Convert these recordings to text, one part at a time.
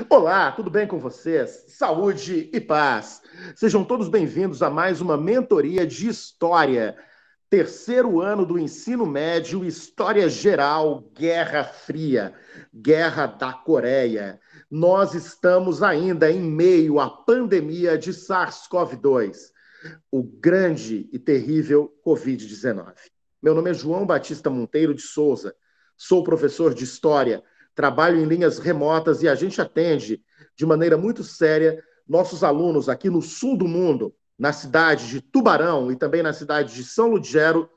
Olá, tudo bem com vocês? Saúde e paz. Sejam todos bem-vindos a mais uma mentoria de história. Terceiro ano do ensino médio, História Geral, Guerra Fria, Guerra da Coreia. Nós estamos ainda em meio à pandemia de SARS-CoV-2, o grande e terrível Covid-19. Meu nome é João Batista Monteiro de Souza, sou professor de História, trabalho em linhas remotas e a gente atende de maneira muito séria nossos alunos aqui no sul do mundo, na cidade de Tubarão e também na cidade de São Ludgero,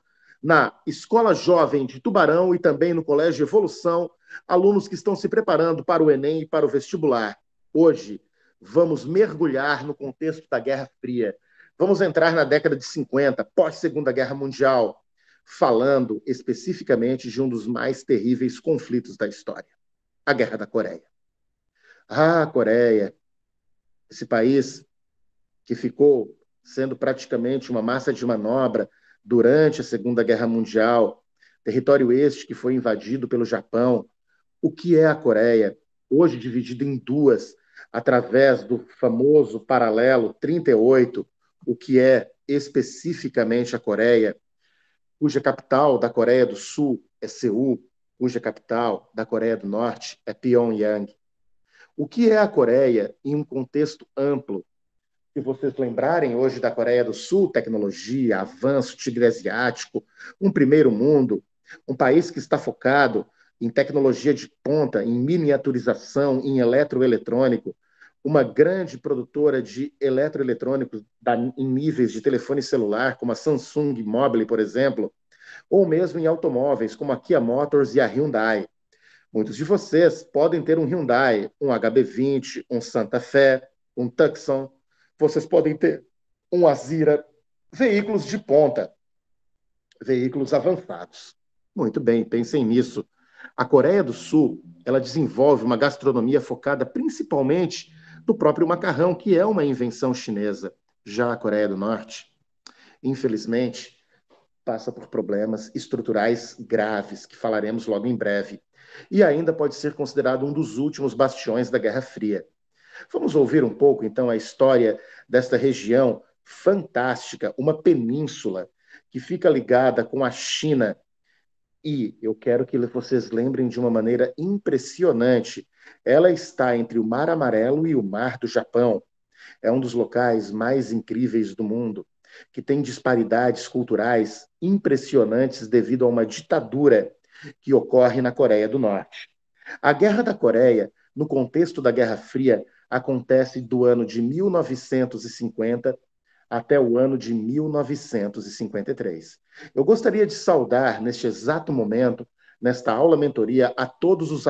na Escola Jovem de Tubarão e também no Colégio Evolução, alunos que estão se preparando para o Enem e para o vestibular. Hoje, vamos mergulhar no contexto da Guerra Fria. Vamos entrar na década de 50, pós-Segunda Guerra Mundial, falando especificamente de um dos mais terríveis conflitos da história, a Guerra da Coreia. Ah, Coreia, esse país que ficou sendo praticamente uma massa de manobra durante a Segunda Guerra Mundial, território este que foi invadido pelo Japão. O que é a Coreia? Hoje dividida em duas, através do famoso paralelo 38, o que é especificamente a Coreia, cuja capital da Coreia do Sul é Seul, cuja capital da Coreia do Norte é Pyongyang. O que é a Coreia em um contexto amplo? Se vocês lembrarem hoje da Coreia do Sul, tecnologia, avanço, tigre asiático, um primeiro mundo, um país que está focado em tecnologia de ponta, em miniaturização, em eletroeletrônico, uma grande produtora de eletroeletrônicos em níveis de telefone celular, como a Samsung Mobile, por exemplo, ou mesmo em automóveis, como a Kia Motors e a Hyundai. Muitos de vocês podem ter um Hyundai, um HB20, um Santa Fe, um Tucson. Vocês podem ter um Azira, veículos de ponta, veículos avançados. Muito bem, pensem nisso. A Coreia do Sul, ela desenvolve uma gastronomia focada principalmente no próprio macarrão, que é uma invenção chinesa. Já a Coreia do Norte, infelizmente, passa por problemas estruturais graves, que falaremos logo em breve, e ainda pode ser considerado um dos últimos bastiões da Guerra Fria. Vamos ouvir um pouco, então, a história desta região fantástica, uma península que fica ligada com a China. E eu quero que vocês lembrem de uma maneira impressionante. Ela está entre o Mar Amarelo e o Mar do Japão. É um dos locais mais incríveis do mundo, que tem disparidades culturais impressionantes devido a uma ditadura que ocorre na Coreia do Norte. A Guerra da Coreia, no contexto da Guerra Fria, acontece do ano de 1950 até o ano de 1953. Eu gostaria de saudar, neste exato momento, nesta aula mentoria, a todos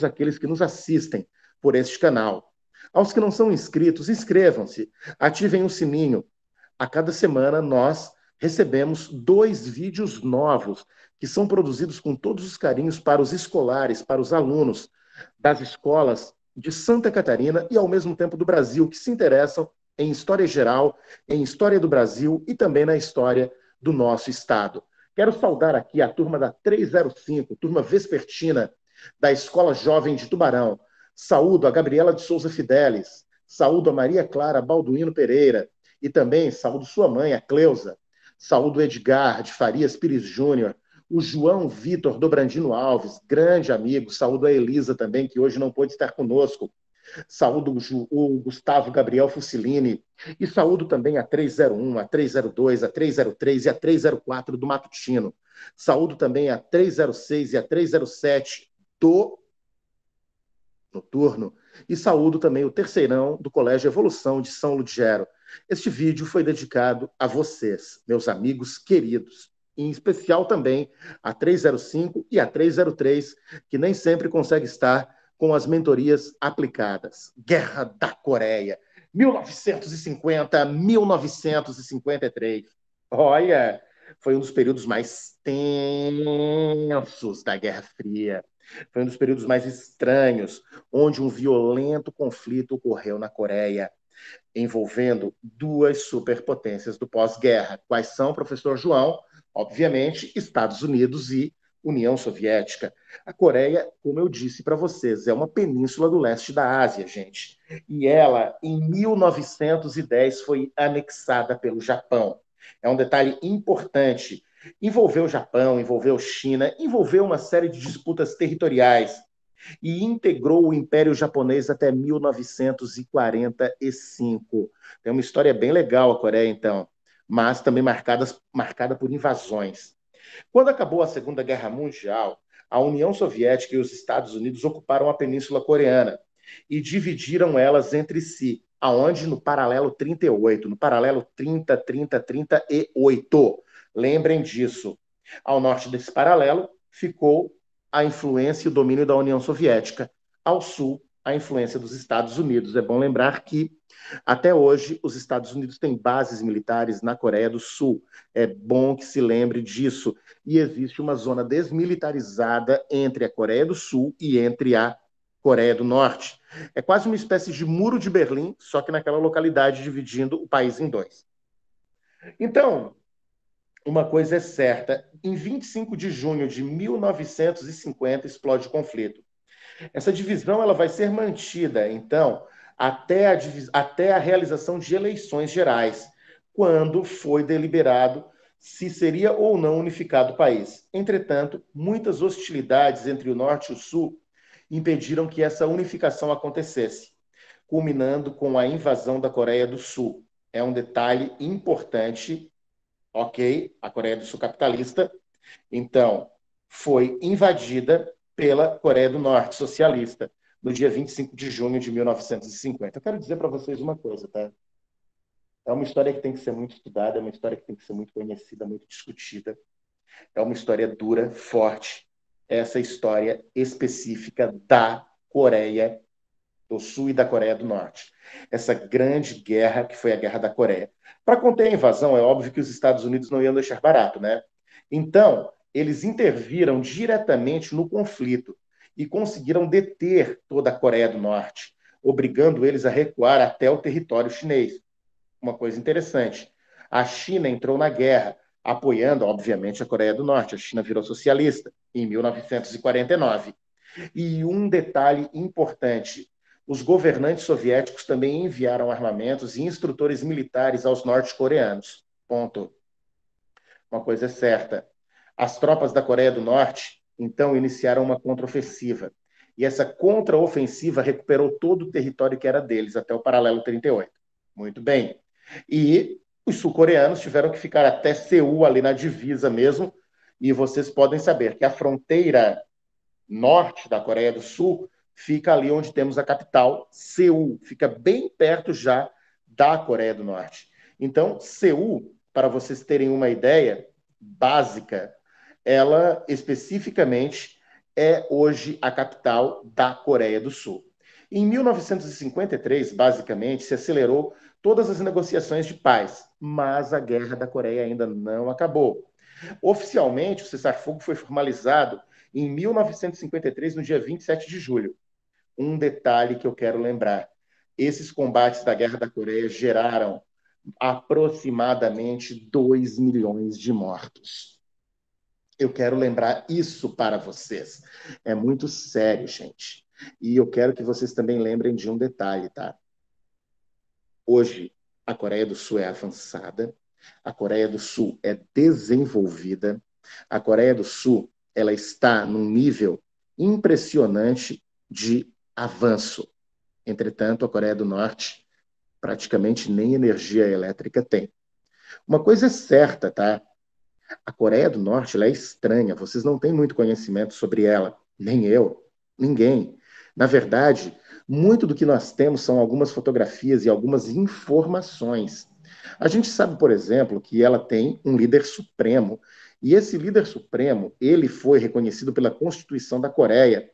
aqueles que nos assistem por este canal. Aos que não são inscritos, inscrevam-se, ativem o sininho. A cada semana nós recebemos 2 vídeos novos que são produzidos com todos os carinhos para os escolares, para os alunos das escolas de Santa Catarina e, ao mesmo tempo, do Brasil, que se interessam em história geral, em história do Brasil e também na história do nosso estado. Quero saudar aqui a turma da 305, turma vespertina da Escola Jovem de Tubarão. Saúdo a Gabriela de Souza Fidelis, saúdo a Maria Clara Balduino Pereira e também saúdo sua mãe, a Cleusa, saúdo o Edgar de Farias Pires Júnior, o João Vitor Dobrandino Alves, grande amigo, saúdo a Elisa também, que hoje não pôde estar conosco, saúdo o Gustavo Gabriel Fusilini e saúdo também a 301, a 302, a 303 e a 304 do Matutino. Saúdo também a 306 e a 307 do Noturno e saúdo também o terceirão do Colégio Evolução de São Ludgero. Este vídeo foi dedicado a vocês, meus amigos queridos, em especial também a 305 e a 303, que nem sempre consegue estar com as mentorias aplicadas. Guerra da Coreia, 1950 a 1953. Olha, foi um dos períodos mais tensos da Guerra Fria. Foi um dos períodos mais estranhos, onde um violento conflito ocorreu na Coreia, envolvendo 2 superpotências do pós-guerra. Quais são, professor João? Obviamente, Estados Unidos e União Soviética. A Coreia, como eu disse para vocês, é uma península do leste da Ásia, gente. E ela, em 1910, foi anexada pelo Japão. É um detalhe importante. Envolveu o Japão, envolveu China, envolveu uma série de disputas territoriais e integrou o Império Japonês até 1945. Tem uma história bem legal a Coreia, então, mas também marcada por invasões. Quando acabou a Segunda Guerra Mundial, a União Soviética e os Estados Unidos ocuparam a Península Coreana e dividiram elas entre si, aonde no paralelo 38, no paralelo 30, 30, 38. Lembrem disso. Ao norte desse paralelo ficou a influência e o domínio da União Soviética. Ao sul, a influência dos Estados Unidos. É bom lembrar que, até hoje, os Estados Unidos têm bases militares na Coreia do Sul. É bom que se lembre disso. E existe uma zona desmilitarizada entre a Coreia do Sul e entre a Coreia do Norte. É quase uma espécie de muro de Berlim, só que naquela localidade, dividindo o país em dois. Então, uma coisa é certa: em 25 de junho de 1950 explode o conflito. Essa divisão ela vai ser mantida, então, até a realização de eleições gerais, quando foi deliberado se seria ou não unificado o país. Entretanto, muitas hostilidades entre o Norte e o Sul impediram que essa unificação acontecesse, culminando com a invasão da Coreia do Sul. É um detalhe importante, ok? A Coreia do Sul capitalista, então, foi invadida pela Coreia do Norte socialista no dia 25 de junho de 1950. Eu quero dizer para vocês uma coisa, tá? É uma história que tem que ser muito estudada, é uma história que tem que ser muito conhecida, muito discutida. É uma história dura, forte. Essa história específica da Coreia do Sul e da Coreia do Norte. Essa grande guerra que foi a Guerra da Coreia. Para conter a invasão, é óbvio que os Estados Unidos não iam deixar barato, né? Então, eles interviram diretamente no conflito e conseguiram deter toda a Coreia do Norte, obrigando eles a recuar até o território chinês. Uma coisa interessante, a China entrou na guerra, apoiando, obviamente, a Coreia do Norte. A China virou socialista em 1949. E um detalhe importante, os governantes soviéticos também enviaram armamentos e instrutores militares aos norte-coreanos. Ponto. Uma coisa é certa. As tropas da Coreia do Norte, então, iniciaram uma contraofensiva. E essa contraofensiva recuperou todo o território que era deles, até o paralelo 38. Muito bem. E os sul-coreanos tiveram que ficar até Seul, ali na divisa mesmo. E vocês podem saber que a fronteira norte da Coreia do Sul fica ali onde temos a capital, Seul. Fica bem perto já da Coreia do Norte. Então, Seul, para vocês terem uma ideia básica, ela especificamente é hoje a capital da Coreia do Sul. Em 1953, basicamente, se acelerou todas as negociações de paz, mas a Guerra da Coreia ainda não acabou. Oficialmente, o cessar-fogo foi formalizado em 1953, no dia 27 de julho. Um detalhe que eu quero lembrar: esses combates da Guerra da Coreia geraram aproximadamente 2 milhões de mortos. Eu quero lembrar isso para vocês. É muito sério, gente. E eu quero que vocês também lembrem de um detalhe, tá? Hoje, a Coreia do Sul é avançada, a Coreia do Sul é desenvolvida, a Coreia do Sul ela está num nível impressionante de avanço. Entretanto, a Coreia do Norte praticamente nem energia elétrica tem. Uma coisa é certa, tá? A Coreia do Norte ela é estranha, vocês não têm muito conhecimento sobre ela, nem eu, ninguém. Na verdade, muito do que nós temos são algumas fotografias e algumas informações. A gente sabe, por exemplo, que ela tem um líder supremo, e esse líder supremo, ele foi reconhecido pela Constituição da Coreia.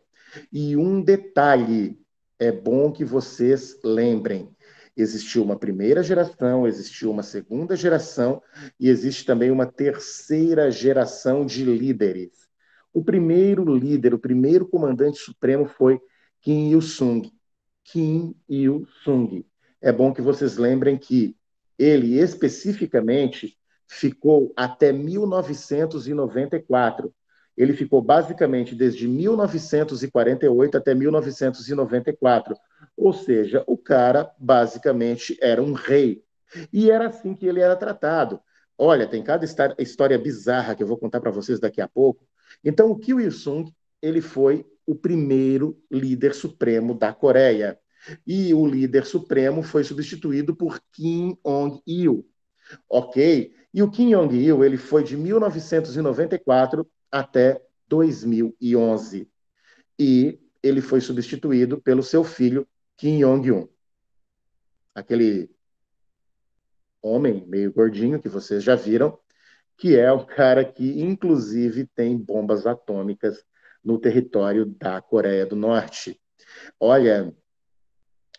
E um detalhe, é bom que vocês lembrem: existiu uma primeira geração, existiu uma segunda geração e existe também uma terceira geração de líderes. O primeiro líder, o primeiro comandante supremo foi Kim Il-sung. Kim Il-sung. É bom que vocês lembrem que ele especificamente ficou até 1994. Ele ficou basicamente desde 1948 até 1994. Ou seja, o cara basicamente era um rei. E era assim que ele era tratado. Olha, tem cada história bizarra que eu vou contar para vocês daqui a pouco. Então, o Kim Il-sung, ele foi o primeiro líder supremo da Coreia. E o líder supremo foi substituído por Kim Jong-il, ok? E o Kim Jong-il, ele foi de 1994 até 2011. E ele foi substituído pelo seu filho, Kim Jong-un. Aquele homem meio gordinho que vocês já viram, que é o cara que, inclusive, tem bombas atômicas no território da Coreia do Norte. Olha,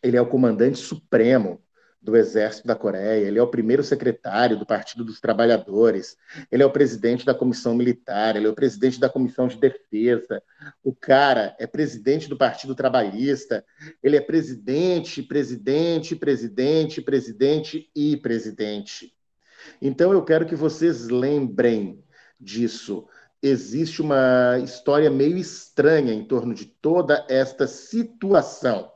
ele é o comandante supremo do Exército da Coreia, ele é o primeiro secretário do Partido dos Trabalhadores, ele é o presidente da Comissão Militar, ele é o presidente da Comissão de Defesa, o cara é presidente do Partido Trabalhista, ele é presidente, presidente, presidente, presidente e presidente. Então eu quero que vocês lembrem disso. Existe uma história meio estranha em torno de toda esta situação.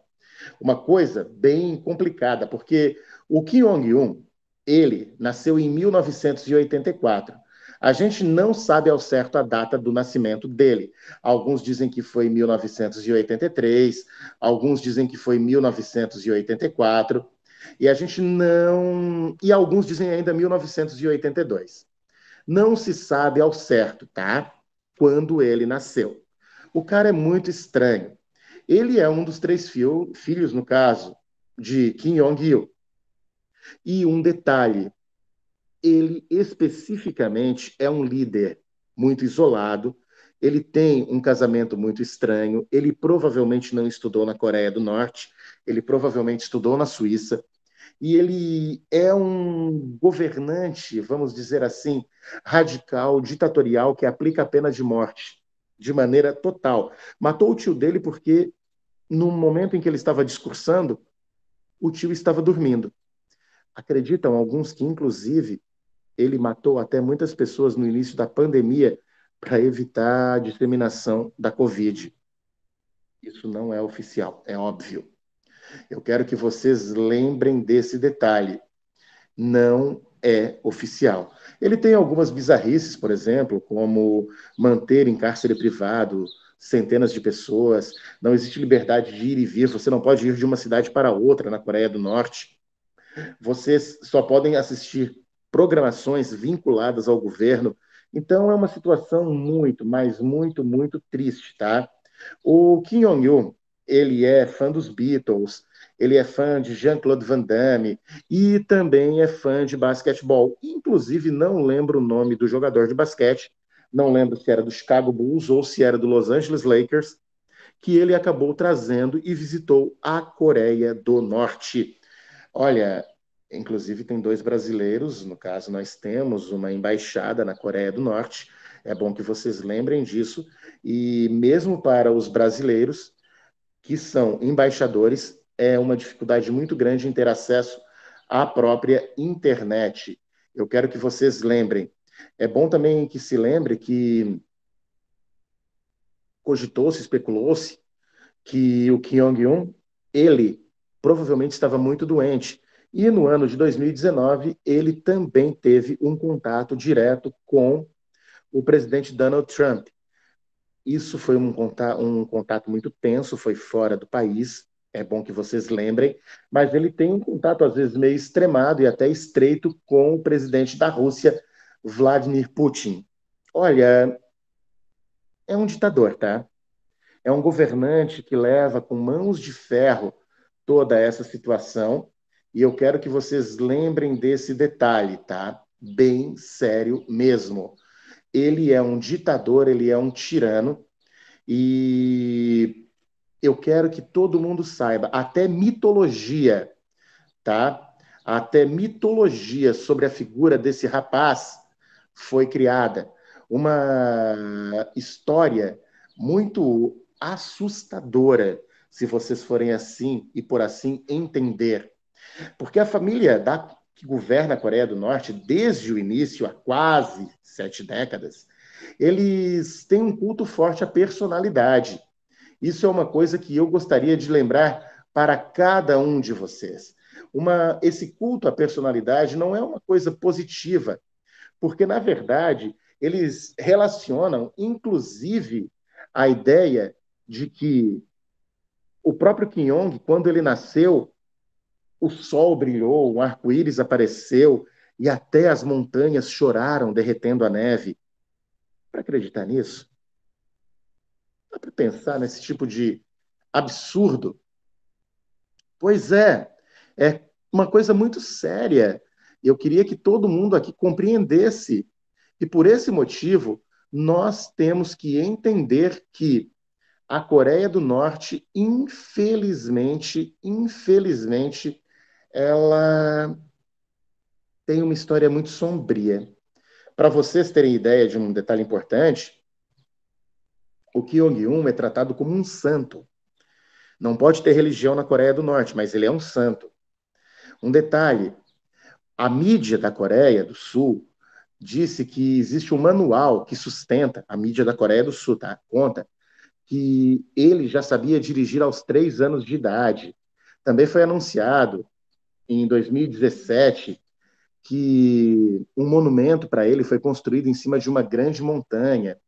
Uma coisa bem complicada, porque o Kim Jong-un, ele nasceu em 1984. A gente não sabe ao certo a data do nascimento dele. Alguns dizem que foi em 1983, alguns dizem que foi em 1984, e a gente não. E alguns dizem ainda 1982. Não se sabe ao certo, tá? Quando ele nasceu. O cara é muito estranho. Ele é um dos três filhos, no caso, de Kim Jong-il. E um detalhe, ele especificamente é um líder muito isolado, ele tem um casamento muito estranho, ele provavelmente não estudou na Coreia do Norte, ele provavelmente estudou na Suíça, e ele é um governante, vamos dizer assim, radical, ditatorial, que aplica a pena de morte de maneira total. Matou o tio dele porque no momento em que ele estava discursando, o tio estava dormindo. Acreditam alguns que, inclusive, ele matou até muitas pessoas no início da pandemia para evitar a disseminação da Covid. Isso não é oficial, é óbvio. Eu quero que vocês lembrem desse detalhe. Não é oficial. Ele tem algumas bizarrices, por exemplo, como manter em cárcere privado centenas de pessoas, não existe liberdade de ir e vir, você não pode ir de uma cidade para outra na Coreia do Norte, vocês só podem assistir programações vinculadas ao governo. Então é uma situação muito, mas muito, muito triste, tá? O Kim Jong-un, ele é fã dos Beatles, ele é fã de Jean-Claude Van Damme e também é fã de basquetebol. Inclusive, não lembro o nome do jogador de basquete, não lembro se era do Chicago Bulls ou se era do Los Angeles Lakers, que ele acabou trazendo e visitou a Coreia do Norte. Olha, inclusive tem dois brasileiros, no caso nós temos uma embaixada na Coreia do Norte, é bom que vocês lembrem disso, e mesmo para os brasileiros que são embaixadores, é uma dificuldade muito grande em ter acesso à própria internet. Eu quero que vocês lembrem. É bom também que se lembre que cogitou-se, especulou-se que o Kim Jong-un, ele provavelmente estava muito doente. E no ano de 2019, ele também teve um contato direto com o presidente Donald Trump. Isso foi um contato muito tenso, foi fora do país, é bom que vocês lembrem, mas ele tem um contato, às vezes, meio extremado e até estreito com o presidente da Rússia, Vladimir Putin. Olha, é um ditador, tá? É um governante que leva com mãos de ferro toda essa situação, e eu quero que vocês lembrem desse detalhe, tá? Bem sério mesmo. Ele é um ditador, ele é um tirano, e eu quero que todo mundo saiba, até mitologia, tá? Até mitologia sobre a figura desse rapaz foi criada. Uma história muito assustadora, se vocês forem assim e por assim entender. Porque a família que governa a Coreia do Norte desde o início, há quase 7 décadas, Eles têm um culto forte à personalidade. Isso é uma coisa que eu gostaria de lembrar para cada um de vocês. Esse culto à personalidade não é uma coisa positiva, porque, na verdade, eles relacionam, inclusive, a ideia de que o próprio Kim Jong, quando ele nasceu, o sol brilhou, um arco-íris apareceu e até as montanhas choraram derretendo a neve. Para acreditar nisso, dá para pensar nesse tipo de absurdo? Pois é uma coisa muito séria. Eu queria que todo mundo aqui compreendesse. E por esse motivo, nós temos que entender que a Coreia do Norte, infelizmente, ela tem uma história muito sombria. Para vocês terem ideia de um detalhe importante, o Kim Jong-un é tratado como um santo. Não pode ter religião na Coreia do Norte, mas ele é um santo. Um detalhe, a mídia da Coreia do Sul disse que existe um manual que sustenta a mídia da Coreia do Sul, tá? Conta que ele já sabia dirigir aos 3 anos de idade. Também foi anunciado em 2017 que um monumento para ele foi construído em cima de uma grande montanha.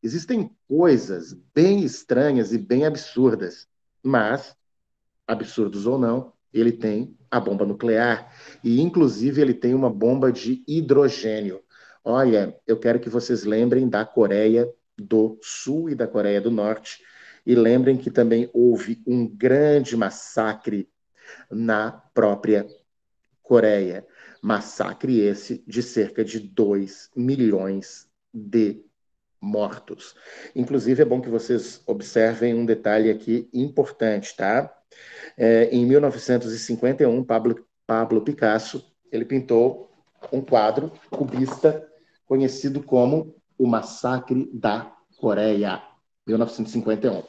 Existem coisas bem estranhas e bem absurdas, mas, absurdos ou não, ele tem a bomba nuclear e, inclusive, ele tem uma bomba de hidrogênio. Olha, eu quero que vocês lembrem da Coreia do Sul e da Coreia do Norte e lembrem que também houve um grande massacre na própria Coreia. Massacre esse de cerca de 2 milhões de mortos. Inclusive, é bom que vocês observem um detalhe aqui importante, tá? Em 1951, Pablo Picasso, ele pintou um quadro cubista conhecido como O Massacre da Coreia, 1951.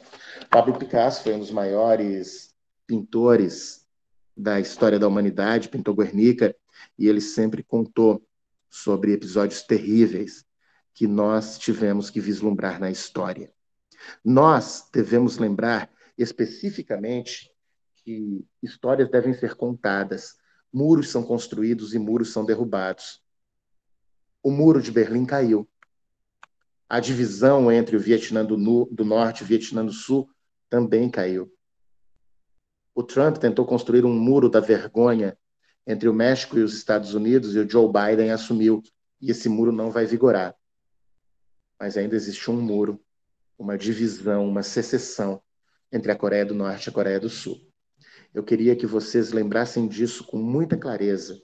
Pablo Picasso foi um dos maiores pintores da história da humanidade, pintou Guernica, e ele sempre contou sobre episódios terríveis que nós tivemos que vislumbrar na história. Nós devemos lembrar especificamente que histórias devem ser contadas, muros são construídos e muros são derrubados. O muro de Berlim caiu. A divisão entre o Vietnã do Norte e o Vietnã do Sul também caiu. O Trump tentou construir um muro da vergonha entre o México e os Estados Unidos e o Joe Biden assumiu, e esse muro não vai vigorar. Mas ainda existe um muro, uma divisão, uma secessão entre a Coreia do Norte e a Coreia do Sul. Eu queria que vocês lembrassem disso com muita clareza,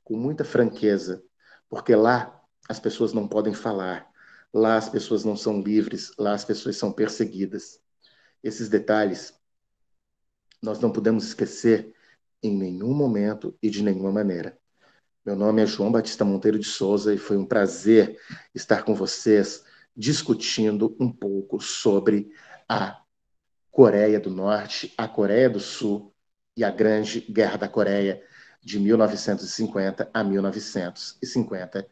com muita franqueza, porque lá as pessoas não podem falar, lá as pessoas não são livres, lá as pessoas são perseguidas. Esses detalhes nós não podemos esquecer em nenhum momento e de nenhuma maneira. Meu nome é João Batista Monteiro de Souza e foi um prazer estar com vocês discutindo um pouco sobre a Coreia do Norte, a Coreia do Sul e a Grande Guerra da Coreia de 1950 a 1955.